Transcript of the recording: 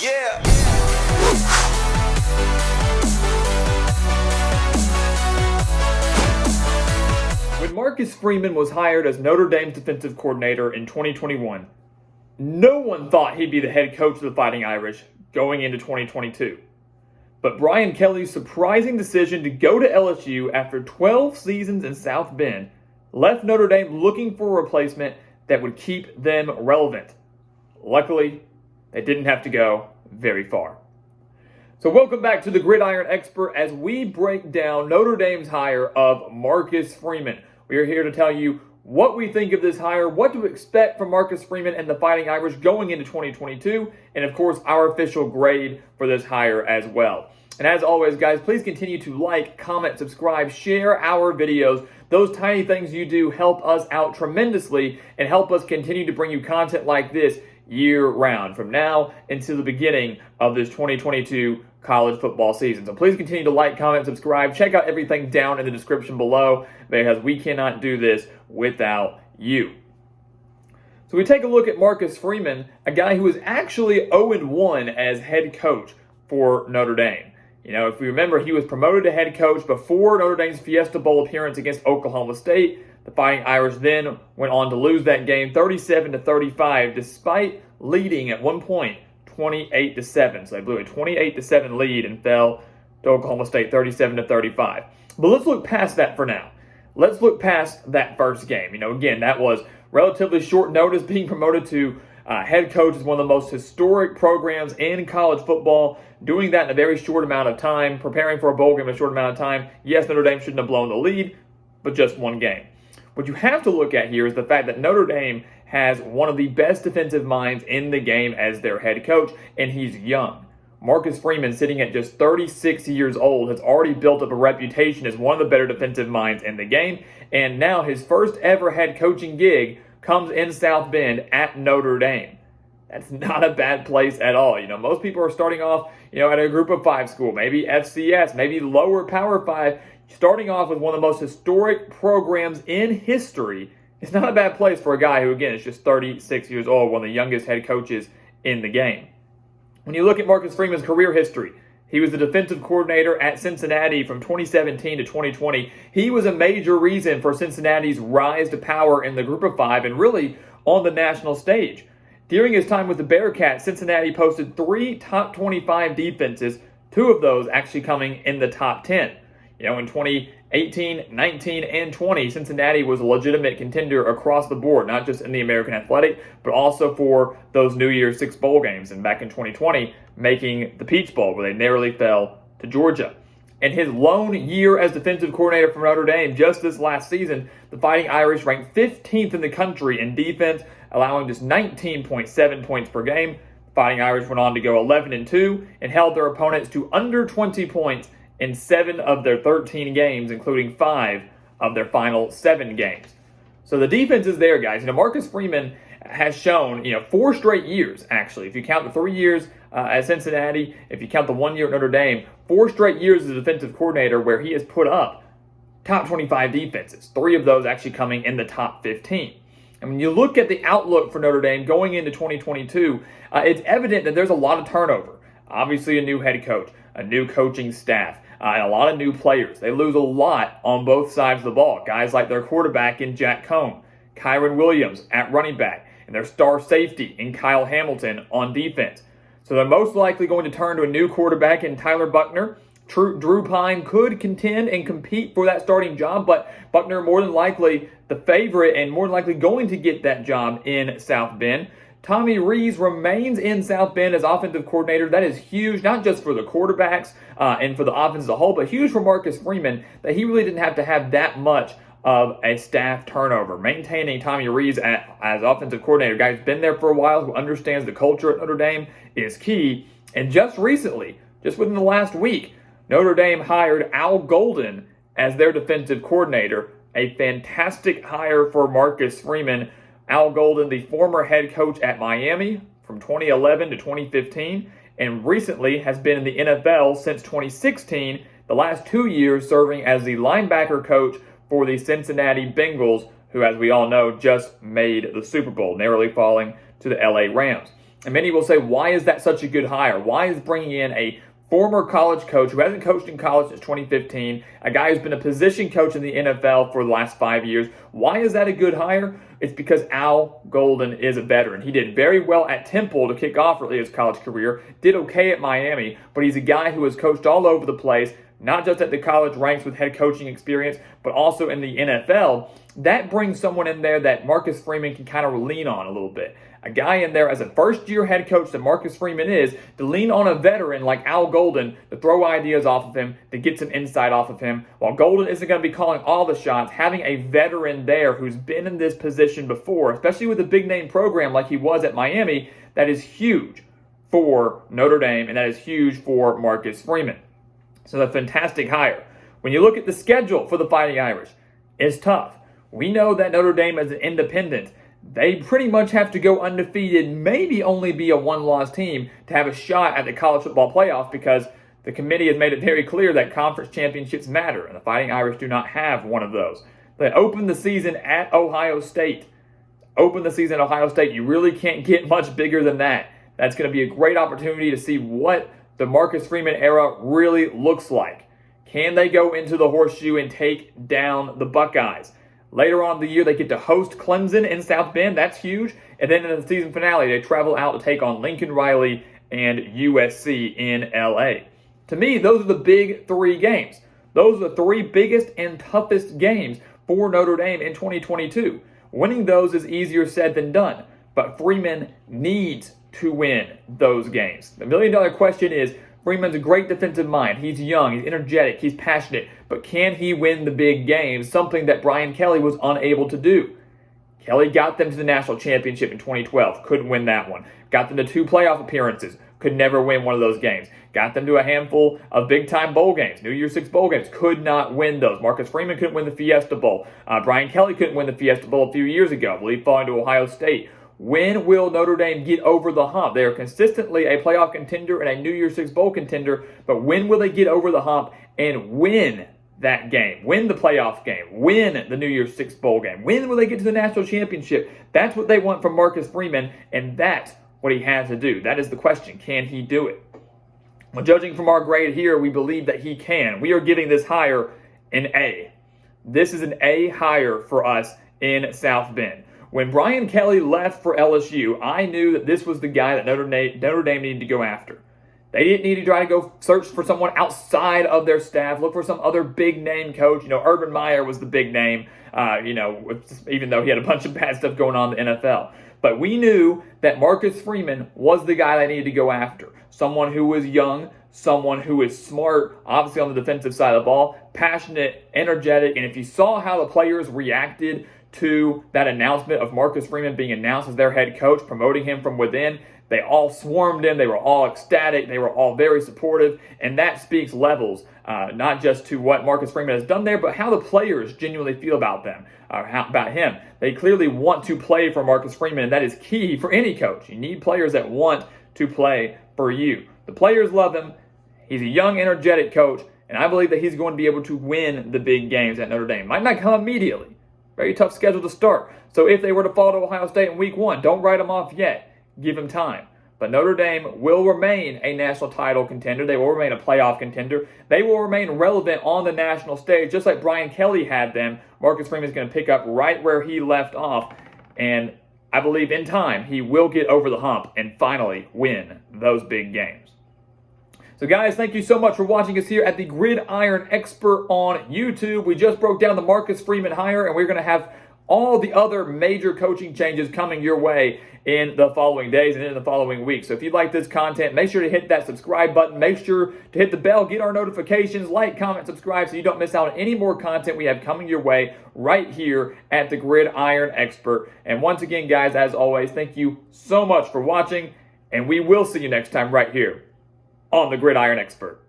Yeah. When Marcus Freeman was hired as Notre Dame's defensive coordinator in 2021, no one thought he'd be the head coach of the Fighting Irish going into 2022. But Brian Kelly's surprising decision to go to LSU after 12 seasons in South Bend left Notre Dame looking for a replacement that would keep them relevant. Luckily, they didn't have to go very far. So welcome back to the Gridiron Expert as we break down Notre Dame's hire of Marcus Freeman. We are here to tell you what we think of this hire, what to expect from Marcus Freeman and the Fighting Irish going into 2022, and of course, our official grade for this hire as well. And as always, guys, please continue to like, comment, subscribe, share our videos. Those tiny things you do help us out tremendously and help us continue to bring you content like this year-round from now until the beginning of this 2022 college football season. So please continue to like, comment, subscribe. Check out everything down in the description below because we cannot do this without you. So we take a look at Marcus Freeman, a guy who is actually 0-1 as head coach for Notre Dame. You know, if we remember, he was promoted to head coach before Notre Dame's Fiesta Bowl appearance against Oklahoma State. The Fighting Irish then went on to lose that game 37-35, despite leading at one point 28-7. So they blew a 28-7 lead and fell to Oklahoma State 37-35. But let's look past that for now. Let's look past that first game. You know, again, that was relatively short notice. Being promoted to head coach is one of the most historic programs in college football. Doing that in a very short amount of time, preparing for a bowl game in a short amount of time. Yes, Notre Dame shouldn't have blown the lead, but just one game. What you have to look at here is the fact that Notre Dame has one of the best defensive minds in the game as their head coach, and he's young. Marcus Freeman, sitting at just 36 years old, has already built up a reputation as one of the better defensive minds in the game, and now his first ever head coaching gig comes in South Bend at Notre Dame. That's not a bad place at all. You know, most people are starting off, at a group of five school, maybe FCS, maybe lower Power 5. Starting off with one of the most historic programs in history, it's not a bad place for a guy who, again, is just 36 years old, one of the youngest head coaches in the game. When you look at Marcus Freeman's career history, he was the defensive coordinator at Cincinnati from 2017 to 2020. He was a major reason for Cincinnati's rise to power in the group of five and really on the national stage. During his time with the Bearcats, Cincinnati posted 3 top 25 defenses, 2 of those actually coming in the top 10. In 2018, 19, and 20, Cincinnati was a legitimate contender across the board, not just in the American Athletic, but also for those New Year's Six bowl games. And back in 2020, making the Peach Bowl, where they narrowly fell to Georgia. In his lone year as defensive coordinator for Notre Dame, just this last season, the Fighting Irish ranked 15th in the country in defense, allowing just 19.7 points per game. The Fighting Irish went on to go 11-2 and held their opponents to under 20 points in 7 of their 13 games, including 5 of their final 7 games. So the defense is there, guys. Marcus Freeman has shown, 4 straight years, actually. If you count the 3 years at Cincinnati, if you count the 1 year at Notre Dame, 4 straight years as a defensive coordinator where he has put up top 25 defenses. 3 of those actually coming in the top 15. And when you look at the outlook for Notre Dame going into 2022, it's evident that there's a lot of turnover. Obviously, a new head coach, a new coaching staff, and a lot of new players. They lose a lot on both sides of the ball. Guys like their quarterback in Jack Cohn, Kyron Williams at running back, and their star safety in Kyle Hamilton on defense. So they're most likely going to turn to a new quarterback in Tyler Buckner. Drew Pine could contend and compete for that starting job, but Buckner more than likely the favorite and more than likely going to get that job in South Bend. Tommy Rees remains in South Bend as offensive coordinator. That is huge, not just for the quarterbacks and for the offense as a whole, but huge for Marcus Freeman that he really didn't have to have that much of a staff turnover. Maintaining Tommy Rees as offensive coordinator, a guy who's been there for a while, who understands the culture at Notre Dame, is key. And just recently, just within the last week, Notre Dame hired Al Golden as their defensive coordinator, a fantastic hire for Marcus Freeman. Al Golden, the former head coach at Miami from 2011 to 2015, and recently has been in the NFL since 2016, the last 2 years serving as the linebacker coach for the Cincinnati Bengals, who, as we all know, just made the Super Bowl, narrowly falling to the LA Rams. And many will say, why is that such a good hire? Why is bringing in a former college coach who hasn't coached in college since 2015, a guy who's been a position coach in the NFL for the last 5 years, why is that a good hire? It's because Al Golden is a veteran. He did very well at Temple to kick off really his college career, did okay at Miami, but he's a guy who has coached all over the place, not just at the college ranks with head coaching experience, but also in the NFL. That brings someone in there that Marcus Freeman can kind of lean on a little bit. A guy in there as a first-year head coach that Marcus Freeman is, to lean on a veteran like Al Golden to throw ideas off of him, to get some insight off of him. While Golden isn't going to be calling all the shots, having a veteran there who's been in this position before, especially with a big-name program like he was at Miami, that is huge for Notre Dame, and that is huge for Marcus Freeman. So a fantastic hire. When you look at the schedule for the Fighting Irish, it's tough. We know that Notre Dame is an independent. They pretty much have to go undefeated, maybe only be a one-loss team to have a shot at the college football playoff, because the committee has made it very clear that conference championships matter, and the Fighting Irish do not have one of those. They open the season at Ohio State. You really can't get much bigger than that. That's going to be a great opportunity to see what the Marcus Freeman era really looks like. Can they go into the horseshoe and take down the Buckeyes? Later on in the year, they get to host Clemson in South Bend. That's huge. And then in the season finale, they travel out to take on Lincoln Riley and USC in LA. To me, those are the big three games. Those are the three biggest and toughest games for Notre Dame in 2022. Winning those is easier said than done, but Freeman needs to win those games. The million-dollar question is, Freeman's a great defensive mind. He's young, he's energetic, he's passionate, but can he win the big games? Something that Brian Kelly was unable to do. Kelly got them to the national championship in 2012, couldn't win that one. Got them to 2 playoff appearances, could never win one of those games. Got them to a handful of big-time bowl games, New Year's Six bowl games, could not win those. Marcus Freeman couldn't win the Fiesta Bowl. Brian Kelly couldn't win the Fiesta Bowl a few years ago. I believe falling to Ohio State. When will Notre Dame get over the hump? They are consistently a playoff contender and a New Year's Six bowl contender, but when will they get over the hump and win that game? Win the playoff game? Win the New Year's Six bowl game? When will they get to the national championship? That's what they want from Marcus Freeman, and that's what he has to do. That is the question. Can he do it? Well, judging from our grade here, we believe that he can. We are giving this hire an A. This is an A hire for us in South Bend. When Brian Kelly left for LSU, I knew that this was the guy that Notre Dame needed to go after. They didn't need to try to go search for someone outside of their staff, look for some other big-name coach. Urban Meyer was the big name, even though he had a bunch of bad stuff going on in the NFL. But we knew that Marcus Freeman was the guy they needed to go after. Someone who was young, someone who is smart, obviously on the defensive side of the ball, passionate, energetic, and if you saw how the players reacted to that announcement of Marcus Freeman being announced as their head coach, promoting him from within, they all swarmed him. They were all ecstatic. They were all very supportive. And that speaks levels, not just to what Marcus Freeman has done there, but how the players genuinely feel about them, about him. They clearly want to play for Marcus Freeman, and that is key for any coach. You need players that want to play for you. The players love him. He's a young, energetic coach, and I believe that he's going to be able to win the big games at Notre Dame. Might not come immediately. Very tough schedule to start. So if they were to fall to Ohio State in week 1, don't write them off yet. Give them time. But Notre Dame will remain a national title contender. They will remain a playoff contender. They will remain relevant on the national stage, just like Brian Kelly had them. Marcus Freeman is going to pick up right where he left off. And I believe in time, he will get over the hump and finally win those big games. So guys, thank you so much for watching us here at the Gridiron Expert on YouTube. We just broke down the Marcus Freeman hire, and we're going to have all the other major coaching changes coming your way in the following days and in the following weeks. So if you like this content, make sure to hit that subscribe button. Make sure to hit the bell, get our notifications, like, comment, subscribe so you don't miss out on any more content we have coming your way right here at the Gridiron Expert. And once again, guys, as always, thank you so much for watching, and we will see you next time right here on the Gridiron Expert.